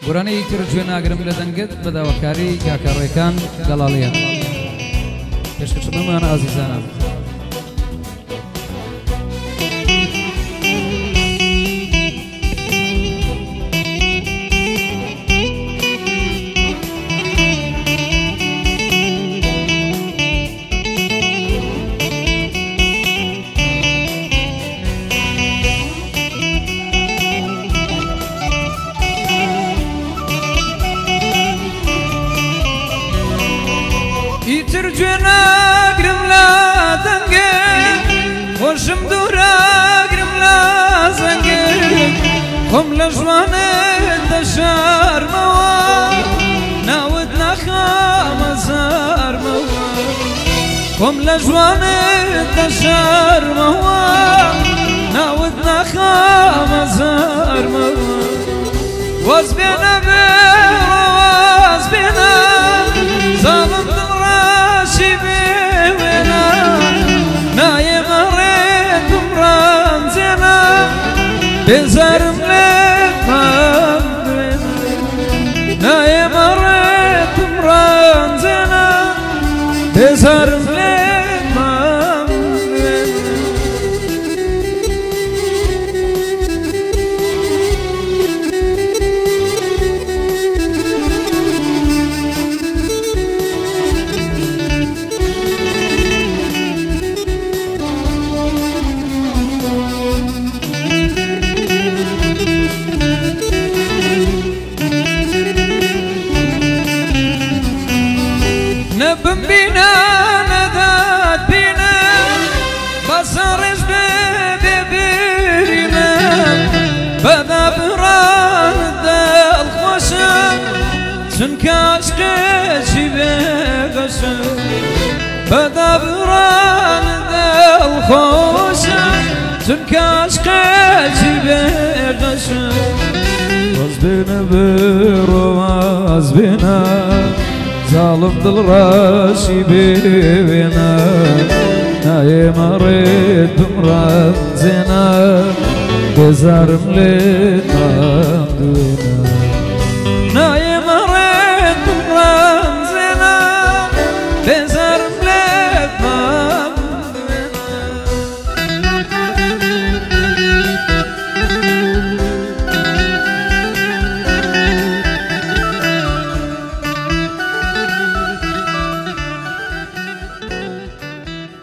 گۆرانەی تر گوێناگرم لە دەنگت بە داواکاری کاکەڕێکان گەڵاڵیان پێشکەشبەمان ئازیزانم ئیتر گوێناگرم لە دەنگێ خۆشم دووراگرم لە زەنگێ خۆم لە ژوانت دەشارمەوە ناوت ناخەمە زارمەوە خۆم لە ژوانت دەشارمەوە ناوت ناخەمە زارمەوە وەز بێنە بێ وەز بێنە زاڵم دڵڕاشی بێوێنە نایەمە ڕێتم ڕامزێنە بێزارم لێتمان دوێنە نایەمە ڕێتم ڕامزێنە بێزارم لێتمان دوێنە نەبم بینە نەدات بینە بەسە ڕێژ بێ بێبرینە بەدا بڕانت دڵخۆشە چونکە عشقێکی بێگەشە بەدا بڕانت دڵخۆشە چونکە عشقێکی بێگەشە وەز بێنە بێڕۆ وەز بێنە زاڵم دڵڕاشی بێوێنە نایەمە ڕێت بمڕەمزێنە بێزارم لێتان دوێنە